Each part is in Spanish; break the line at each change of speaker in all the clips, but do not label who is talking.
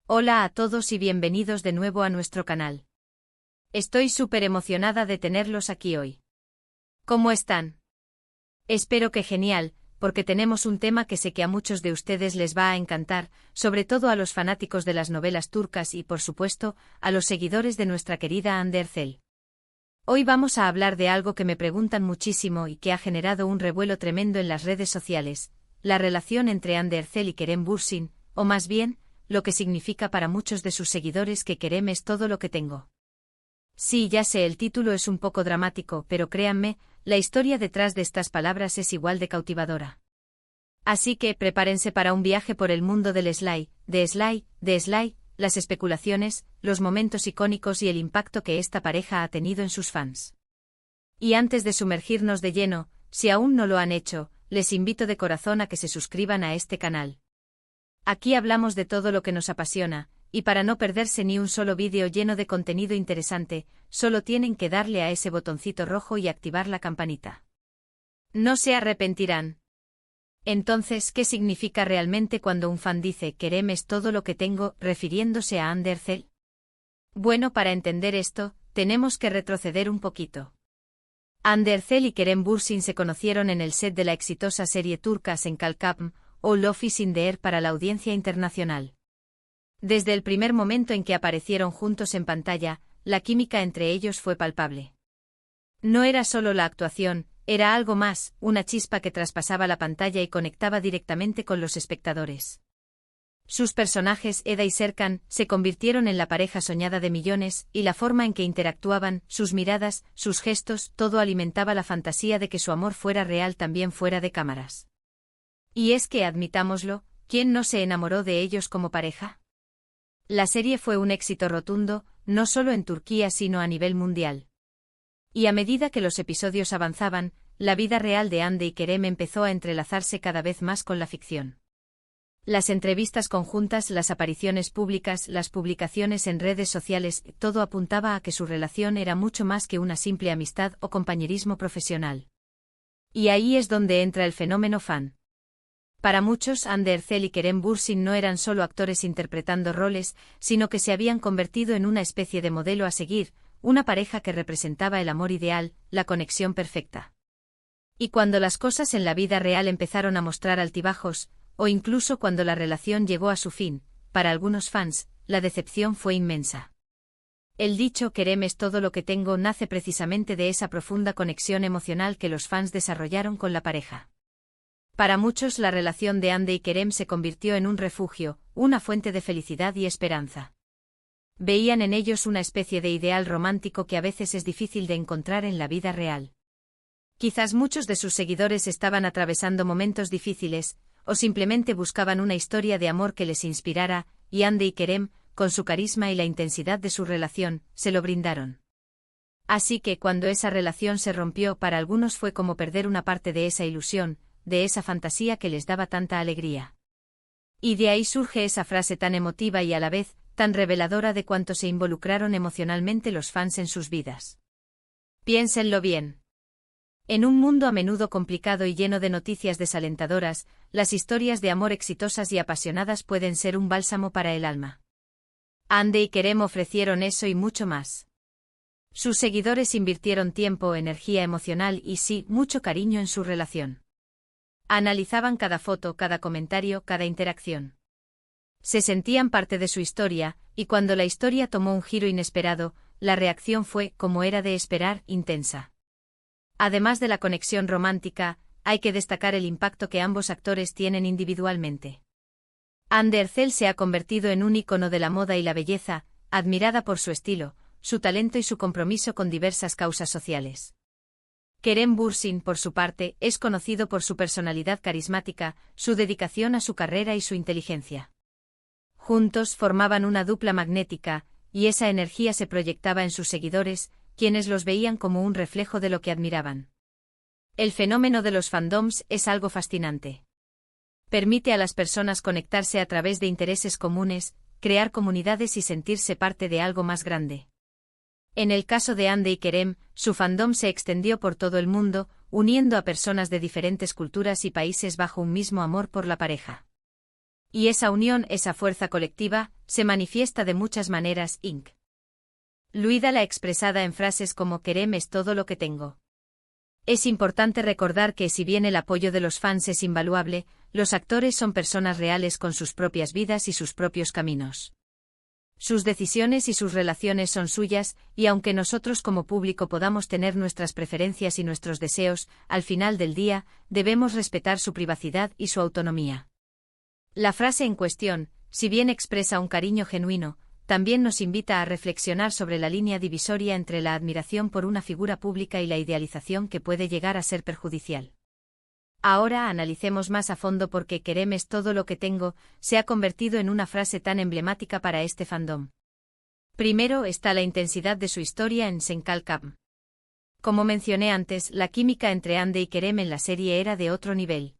Hola a todos y bienvenidos de nuevo a nuestro canal. Estoy súper emocionada de tenerlos aquí hoy. ¿Cómo están? Espero que genial, porque tenemos un tema que sé que a muchos de ustedes les va a encantar, sobre todo a los fanáticos de las novelas turcas y, por supuesto, a los seguidores de nuestra querida Hande Erçel. Hoy vamos a hablar de algo que me preguntan muchísimo y que ha generado un revuelo tremendo en las redes sociales, la relación entre Hande Erçel y Kerem Bürsin, o más bien, lo que significa para muchos de sus seguidores que Kerem es todo lo que tengo. Sí, ya sé, el título es un poco dramático, pero créanme, la historia detrás de estas palabras es igual de cautivadora. Así que prepárense para un viaje por el mundo del Sly, las especulaciones, los momentos icónicos y el impacto que esta pareja ha tenido en sus fans. Y antes de sumergirnos de lleno, si aún no lo han hecho, les invito de corazón a que se suscriban a este canal. Aquí hablamos de todo lo que nos apasiona, y para no perderse ni un solo vídeo lleno de contenido interesante, solo tienen que darle a ese botoncito rojo y activar la campanita. No se arrepentirán. Entonces, ¿qué significa realmente cuando un fan dice Kerem es todo lo que tengo, refiriéndose a Hande Erçel? Bueno, para entender esto, tenemos que retroceder un poquito. Hande Erçel y Kerem Bürsin se conocieron en el set de la exitosa serie turca Senkalkapm, o Love is in the Air para la audiencia internacional. Desde el primer momento en que aparecieron juntos en pantalla, la química entre ellos fue palpable. No era solo la actuación, era algo más, una chispa que traspasaba la pantalla y conectaba directamente con los espectadores. Sus personajes, Eda y Serkan, se convirtieron en la pareja soñada de millones, y la forma en que interactuaban, sus miradas, sus gestos, todo alimentaba la fantasía de que su amor fuera real también fuera de cámaras. Y es que, admitámoslo, ¿quién no se enamoró de ellos como pareja? La serie fue un éxito rotundo, no solo en Turquía sino a nivel mundial. Y a medida que los episodios avanzaban, la vida real de Hande y Kerem empezó a entrelazarse cada vez más con la ficción. Las entrevistas conjuntas, las apariciones públicas, las publicaciones en redes sociales, todo apuntaba a que su relación era mucho más que una simple amistad o compañerismo profesional. Y ahí es donde entra el fenómeno fan. Para muchos, Hande Erçel y Kerem Bürsin no eran solo actores interpretando roles, sino que se habían convertido en una especie de modelo a seguir, una pareja que representaba el amor ideal, la conexión perfecta. Y cuando las cosas en la vida real empezaron a mostrar altibajos, o incluso cuando la relación llegó a su fin, para algunos fans, la decepción fue inmensa. El dicho Kerem es todo lo que tengo nace precisamente de esa profunda conexión emocional que los fans desarrollaron con la pareja. Para muchos la relación de Hande y Kerem se convirtió en un refugio, una fuente de felicidad y esperanza. Veían en ellos una especie de ideal romántico que a veces es difícil de encontrar en la vida real. Quizás muchos de sus seguidores estaban atravesando momentos difíciles, o simplemente buscaban una historia de amor que les inspirara, y Hande y Kerem, con su carisma y la intensidad de su relación, se lo brindaron. Así que cuando esa relación se rompió, para algunos fue como perder una parte de esa ilusión, de esa fantasía que les daba tanta alegría. Y de ahí surge esa frase tan emotiva y a la vez, tan reveladora de cuánto se involucraron emocionalmente los fans en sus vidas. Piénsenlo bien. En un mundo a menudo complicado y lleno de noticias desalentadoras, las historias de amor exitosas y apasionadas pueden ser un bálsamo para el alma. Hande y Kerem ofrecieron eso y mucho más. Sus seguidores invirtieron tiempo, energía emocional y sí, mucho cariño en su relación. Analizaban cada foto, cada comentario, cada interacción. Se sentían parte de su historia, y cuando la historia tomó un giro inesperado, la reacción fue, como era de esperar, intensa. Además de la conexión romántica, hay que destacar el impacto que ambos actores tienen individualmente. Hande Erçel se ha convertido en un ícono de la moda y la belleza, admirada por su estilo, su talento y su compromiso con diversas causas sociales. Kerem Bürsin, por su parte, es conocido por su personalidad carismática, su dedicación a su carrera y su inteligencia. Juntos formaban una dupla magnética, y esa energía se proyectaba en sus seguidores, quienes los veían como un reflejo de lo que admiraban. El fenómeno de los fandoms es algo fascinante. Permite a las personas conectarse a través de intereses comunes, crear comunidades y sentirse parte de algo más grande. En el caso de Hande y Kerem, su fandom se extendió por todo el mundo, uniendo a personas de diferentes culturas y países bajo un mismo amor por la pareja. Y esa unión, esa fuerza colectiva, se manifiesta de muchas maneras, incluida la expresada en frases como "Kerem es todo lo que tengo". Es importante recordar que si bien el apoyo de los fans es invaluable, los actores son personas reales con sus propias vidas y sus propios caminos. Sus decisiones y sus relaciones son suyas, y aunque nosotros como público podamos tener nuestras preferencias y nuestros deseos, al final del día, debemos respetar su privacidad y su autonomía. La frase en cuestión, si bien expresa un cariño genuino, también nos invita a reflexionar sobre la línea divisoria entre la admiración por una figura pública y la idealización que puede llegar a ser perjudicial. Ahora analicemos más a fondo por qué "Kerem es todo lo que tengo" se ha convertido en una frase tan emblemática para este fandom. Primero está la intensidad de su historia en Senkalkam. Como mencioné antes, la química entre Ande y Kerem en la serie era de otro nivel.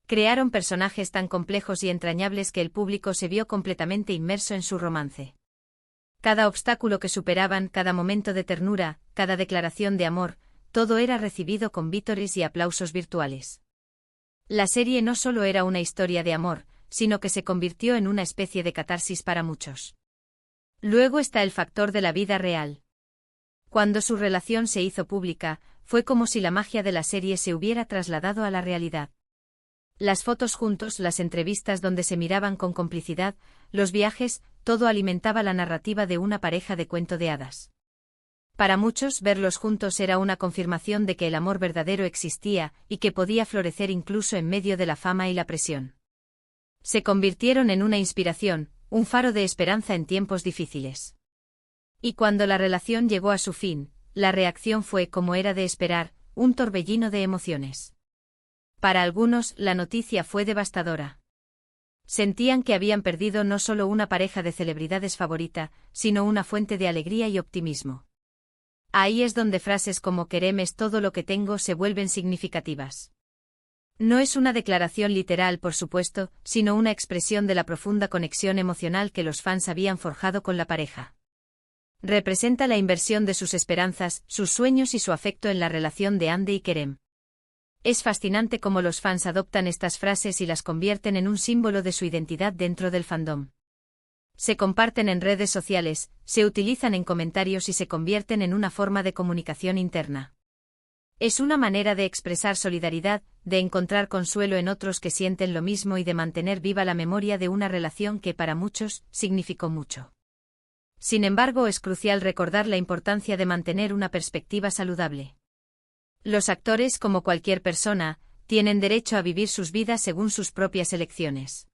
Crearon personajes tan complejos y entrañables que el público se vio completamente inmerso en su romance. Cada obstáculo que superaban, cada momento de ternura, cada declaración de amor, todo era recibido con vítores y aplausos virtuales. La serie no solo era una historia de amor, sino que se convirtió en una especie de catarsis para muchos. Luego está el factor de la vida real. Cuando su relación se hizo pública, fue como si la magia de la serie se hubiera trasladado a la realidad. Las fotos juntos, las entrevistas donde se miraban con complicidad, los viajes, todo alimentaba la narrativa de una pareja de cuento de hadas. Para muchos, verlos juntos era una confirmación de que el amor verdadero existía y que podía florecer incluso en medio de la fama y la presión. Se convirtieron en una inspiración, un faro de esperanza en tiempos difíciles. Y cuando la relación llegó a su fin, la reacción fue, como era de esperar, un torbellino de emociones. Para algunos, la noticia fue devastadora. Sentían que habían perdido no solo una pareja de celebridades favorita, sino una fuente de alegría y optimismo. Ahí es donde frases como "Kerem es todo lo que tengo" se vuelven significativas. No es una declaración literal, por supuesto, sino una expresión de la profunda conexión emocional que los fans habían forjado con la pareja. Representa la inversión de sus esperanzas, sus sueños y su afecto en la relación de Ande y Kerem. Es fascinante cómo los fans adoptan estas frases y las convierten en un símbolo de su identidad dentro del fandom. Se comparten en redes sociales, se utilizan en comentarios y se convierten en una forma de comunicación interna. Es una manera de expresar solidaridad, de encontrar consuelo en otros que sienten lo mismo y de mantener viva la memoria de una relación que para muchos significó mucho. Sin embargo, es crucial recordar la importancia de mantener una perspectiva saludable. Los actores, como cualquier persona, tienen derecho a vivir sus vidas según sus propias elecciones.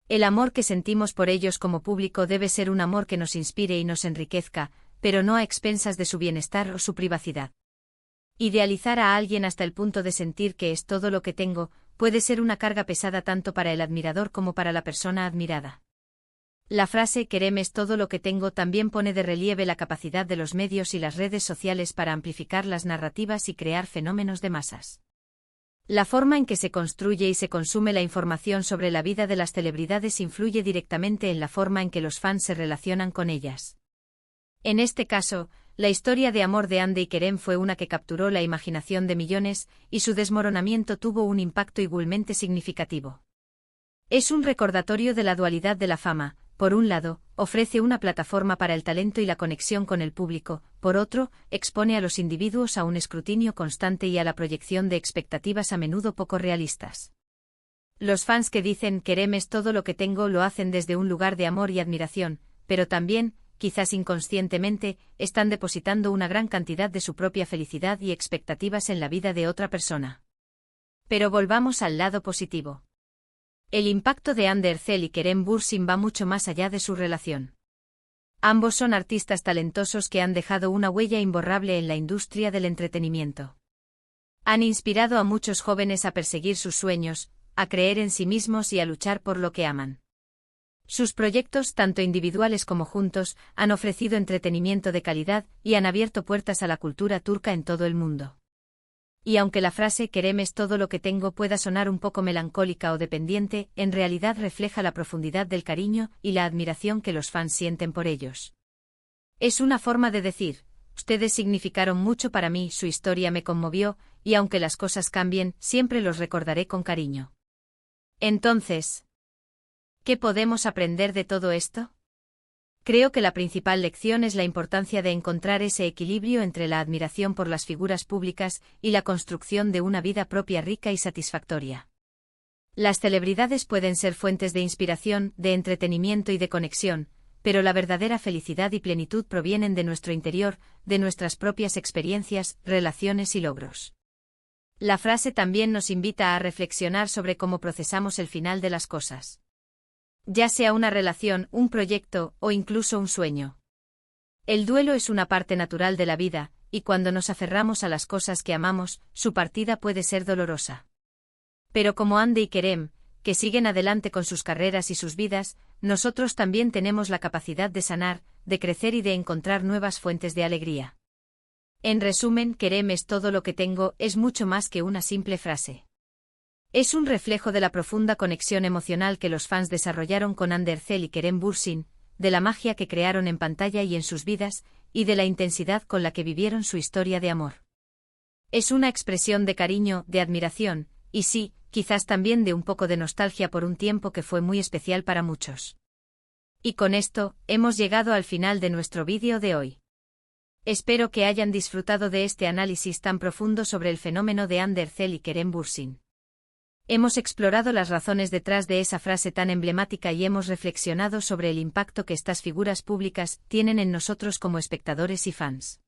El amor que sentimos por ellos como público debe ser un amor que nos inspire y nos enriquezca, pero no a expensas de su bienestar o su privacidad. Idealizar a alguien hasta el punto de sentir que es todo lo que tengo, puede ser una carga pesada tanto para el admirador como para la persona admirada. La frase "Kerem es todo lo que tengo" también pone de relieve la capacidad de los medios y las redes sociales para amplificar las narrativas y crear fenómenos de masas. La forma en que se construye y se consume la información sobre la vida de las celebridades influye directamente en la forma en que los fans se relacionan con ellas. En este caso, la historia de amor de Ande y Kerem fue una que capturó la imaginación de millones, y su desmoronamiento tuvo un impacto igualmente significativo. Es un recordatorio de la dualidad de la fama. Por un lado, ofrece una plataforma para el talento y la conexión con el público, por otro, expone a los individuos a un escrutinio constante y a la proyección de expectativas a menudo poco realistas. Los fans que dicen "Kerem es todo lo que tengo" lo hacen desde un lugar de amor y admiración, pero también, quizás inconscientemente, están depositando una gran cantidad de su propia felicidad y expectativas en la vida de otra persona. Pero volvamos al lado positivo. El impacto de Ande Erçel y Kerem Bürsin va mucho más allá de su relación. Ambos son artistas talentosos que han dejado una huella imborrable en la industria del entretenimiento. Han inspirado a muchos jóvenes a perseguir sus sueños, a creer en sí mismos y a luchar por lo que aman. Sus proyectos, tanto individuales como juntos, han ofrecido entretenimiento de calidad y han abierto puertas a la cultura turca en todo el mundo. Y aunque la frase "Kerem es todo lo que tengo" pueda sonar un poco melancólica o dependiente, en realidad refleja la profundidad del cariño y la admiración que los fans sienten por ellos. Es una forma de decir: ustedes significaron mucho para mí, su historia me conmovió, y aunque las cosas cambien, siempre los recordaré con cariño. Entonces, ¿Qué podemos aprender de todo esto? Creo que la principal lección es la importancia de encontrar ese equilibrio entre la admiración por las figuras públicas y la construcción de una vida propia rica y satisfactoria. Las celebridades pueden ser fuentes de inspiración, de entretenimiento y de conexión, pero la verdadera felicidad y plenitud provienen de nuestro interior, de nuestras propias experiencias, relaciones y logros. La frase también nos invita a reflexionar sobre cómo procesamos el final de las cosas. Ya sea una relación, un proyecto o incluso un sueño. El duelo es una parte natural de la vida, y cuando nos aferramos a las cosas que amamos, su partida puede ser dolorosa. Pero como Andy y Kerem, que siguen adelante con sus carreras y sus vidas, nosotros también tenemos la capacidad de sanar, de crecer y de encontrar nuevas fuentes de alegría. En resumen, Kerem es todo lo que tengo, es mucho más que una simple frase. Es un reflejo de la profunda conexión emocional que los fans desarrollaron con Ander Zel y Kerem Bürsin, de la magia que crearon en pantalla y en sus vidas, y de la intensidad con la que vivieron su historia de amor. Es una expresión de cariño, de admiración, y sí, quizás también de un poco de nostalgia por un tiempo que fue muy especial para muchos. Y con esto, hemos llegado al final de nuestro vídeo de hoy. Espero que hayan disfrutado de este análisis tan profundo sobre el fenómeno de Ander Zel y Kerem Bürsin. Hemos explorado las razones detrás de esa frase tan emblemática y hemos reflexionado sobre el impacto que estas figuras públicas tienen en nosotros como espectadores y fans.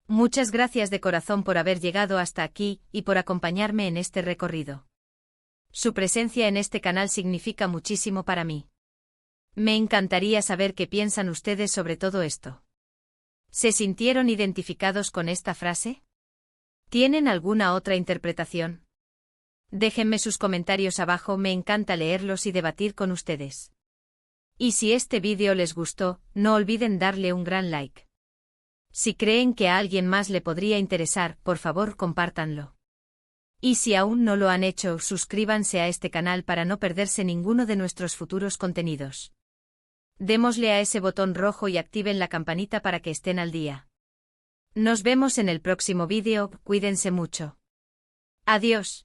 Muchas gracias de corazón por haber llegado hasta aquí y por acompañarme en este recorrido. Su presencia en este canal significa muchísimo para mí. Me encantaría saber qué piensan ustedes sobre todo esto. ¿Se sintieron identificados con esta frase? ¿Tienen alguna otra interpretación? Déjenme sus comentarios abajo, me encanta leerlos y debatir con ustedes. Y si este vídeo les gustó, no olviden darle un gran like. Si creen que a alguien más le podría interesar, por favor compártanlo. Y si aún no lo han hecho, suscríbanse a este canal para no perderse ninguno de nuestros futuros contenidos. Démosle a ese botón rojo y activen la campanita para que estén al día. Nos vemos en el próximo vídeo, cuídense mucho. Adiós.